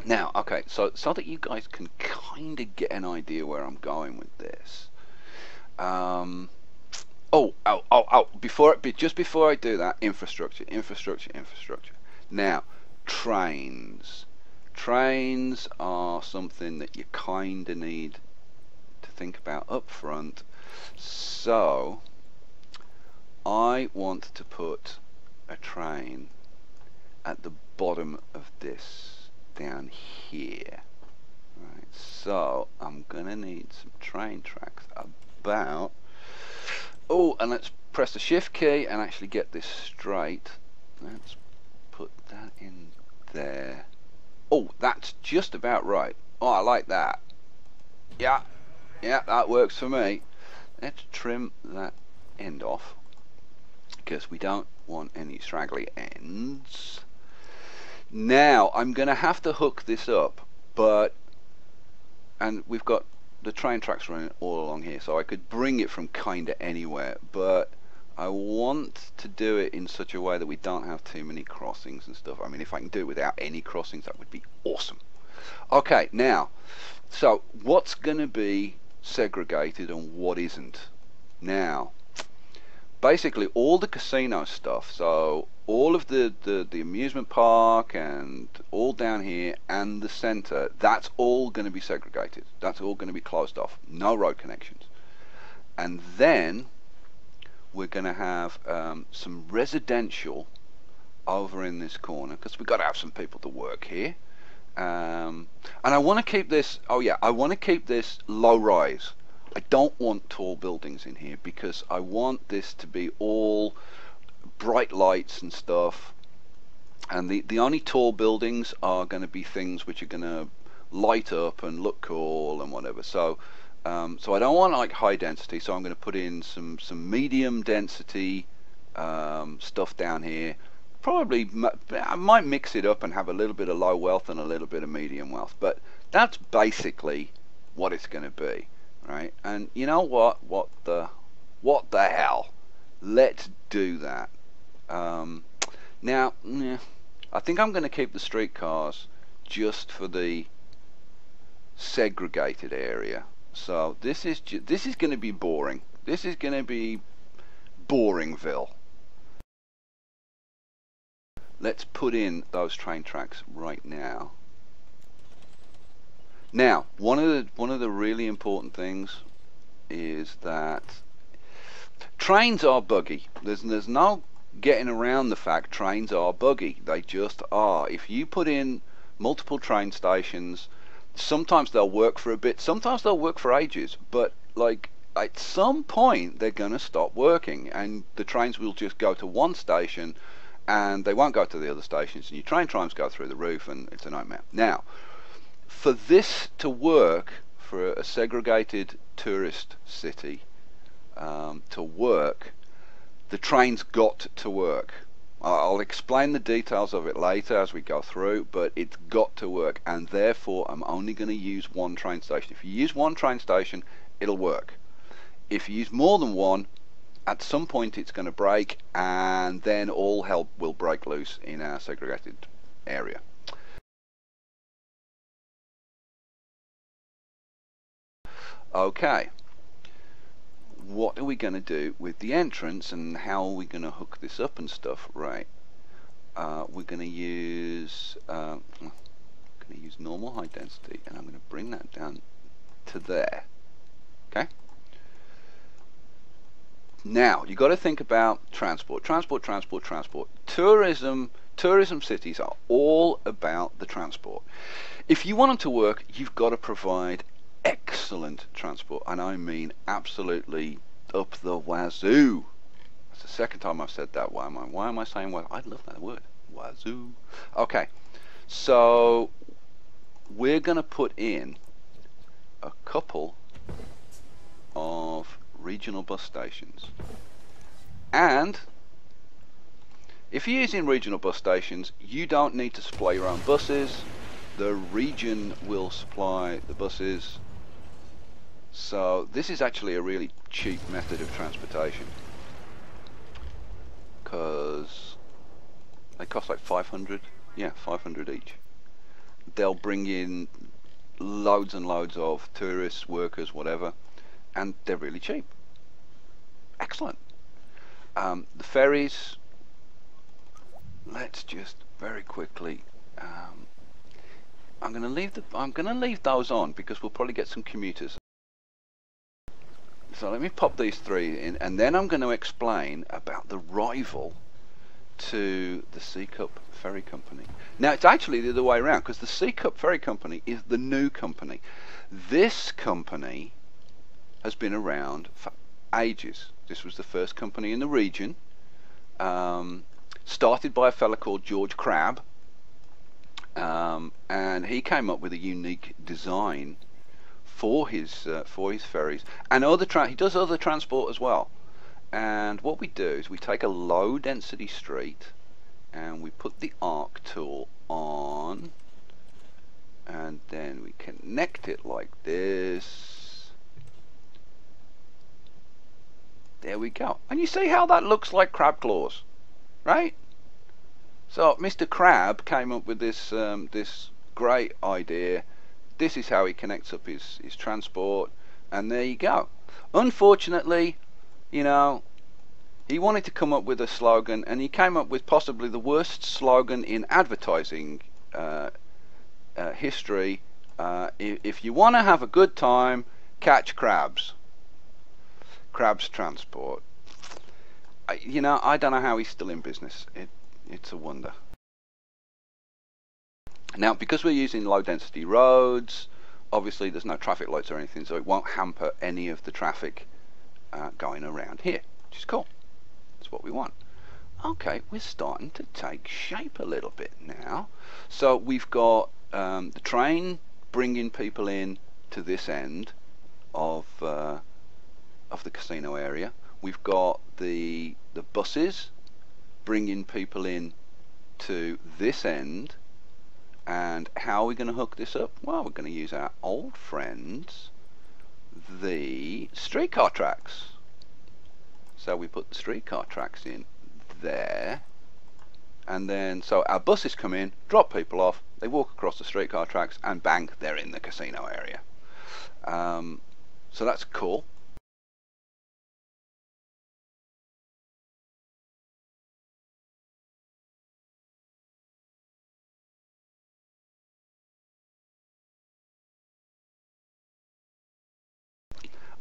Now, okay, so that you guys can kind of get an idea where I'm going with this. Just before I do that, infrastructure. Now, trains. Trains are something that you kind of need to think about up front. So, I want to put a train at the bottom of this down here. Right, so I'm gonna need some train tracks about. Oh, and let's press the shift key and actually get this straight. Let's put that in there. Oh, that's just about right. Oh, I like that. Yeah, that works for me. Let's trim that end off because we don't want any straggly ends. Now I'm gonna have to hook this up, and we've got the train tracks running all along here, so I could bring it from kinda anywhere, but I want to do it in such a way that we don't have too many crossings and stuff. I mean, if I can do it without any crossings, that would be awesome. Okay, now, so what's gonna be segregated and what isn't? Now, basically all the casino stuff, so all of the amusement park and all down here and the center, that's all going to be segregated. That's all going to be closed off. No road connections. And then we're going to have some residential over in this corner because we've got to have some people to work here. And I want to keep this, I want to keep this low rise. I don't want tall buildings in here because I want this to be all bright lights and stuff, and the only tall buildings are going to be things which are going to light up and look cool and whatever. So so I don't want like high density, so I'm going to put in some medium density stuff down here. Probably I might mix it up and have a little bit of low wealth and a little bit of medium wealth, but that's basically what it's going to be. Right, and you know what the hell, let's do that. Now I think I'm going to keep the streetcars just for the segregated area. So this is going to be boring. This is going to be Boringville. Let's put in those train tracks right now. Now, one of the really important things is that trains are buggy. There's no getting around the fact trains are buggy. They just are. If you put in multiple train stations, sometimes they'll work for a bit, sometimes they'll work for ages, but like at some point they're going to stop working and the trains will just go to one station and they won't go to the other stations, and your train times go through the roof and it's a nightmare. Now, for this to work, for a segregated tourist city to work, the train's got to work. I'll explain the details of it later as we go through, but it's got to work, and therefore I'm only going to use one train station. If you use one train station, it'll work. If you use more than one, at some point it's going to break, and then all hell will break loose in our segregated area. Okay, what are we going to do with the entrance and how are we going to hook this up and stuff? Right, we're going to use normal high density, and I'm going to bring that down to there. Okay, now you got to think about transport. Tourism cities are all about the transport. If you want them to work, you've got to provide excellent transport, and I mean absolutely up the wazoo. That's the second time I've said that. Why am I saying wazoo? I love that word, wazoo. Okay, so we're going to put in a couple of regional bus stations, and if you're using regional bus stations, you don't need to supply your own buses. The region will supply the buses. So this is actually a really cheap method of transportation, because They cost like 500. Yeah, 500 each. They'll bring in loads and loads of tourists, workers, whatever, and they're really cheap. Excellent. The ferries, let's just very quickly, I'm gonna leave those on because we'll probably get some commuters. So let me pop these three in, and then I'm going to explain about the rival to the Sea Cup Ferry Company. Now it's actually the other way around, because the Sea Cup Ferry Company is the new company. This company has been around for ages. This was the first company in the region, started by a fella called George Crabbe, and he came up with a unique design for his ferries, and he does other transport as well. And what we do is we take a low density street and we put the arc tool on, and then we connect it like this. There we go. And you see how that looks like crab claws, right? So Mr. Crabbe came up with this this great idea. This is how he connects up his transport, and there you go. Unfortunately, you know, he wanted to come up with a slogan, and he came up with possibly the worst slogan in advertising history. If you want to have a good time, catch crabs. Crabs Transport. You know, I don't know how he's still in business. It's a wonder. Now, because we're using low density roads, obviously there's no traffic lights or anything, so it won't hamper any of the traffic going around here, which is cool. That's what we want. Okay, we're starting to take shape a little bit now. So we've got the train bringing people in to this end of the casino area. We've got the buses bringing people in to this end. And how are we going to hook this up? Well, we're going to use our old friends, the streetcar tracks. So we put the streetcar tracks in there, and then so our buses come in, drop people off, they walk across the streetcar tracks, and bang, they're in the casino area. So that's cool.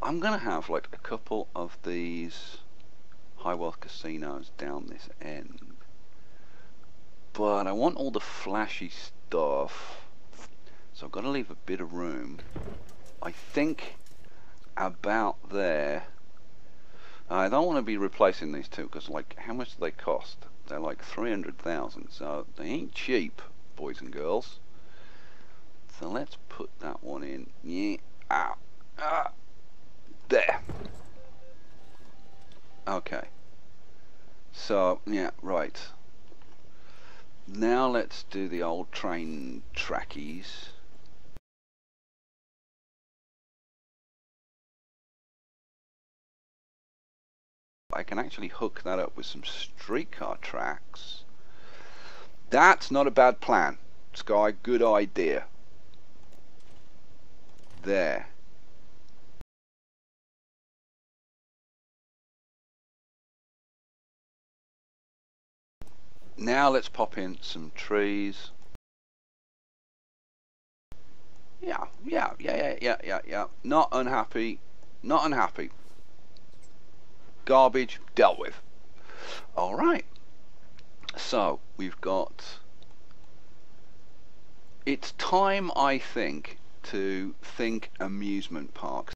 I'm going to have like a couple of these high wealth casinos down this end, but I want all the flashy stuff, so I've got to leave a bit of room. I think about there. I don't want to be replacing these two, because like, how much do they cost? They're like 300,000, so they ain't cheap, boys and girls. So let's put that one in. Yeah. There. Okay. So, yeah, right. Now let's do the old train trackies. I can actually hook that up with some streetcar tracks. That's not a bad plan, Skye. Good idea. There. Now let's pop in some trees. Yeah. Not unhappy. Not unhappy. Garbage dealt with. Alright. So, we've got... It's time, I think, to think amusement parks.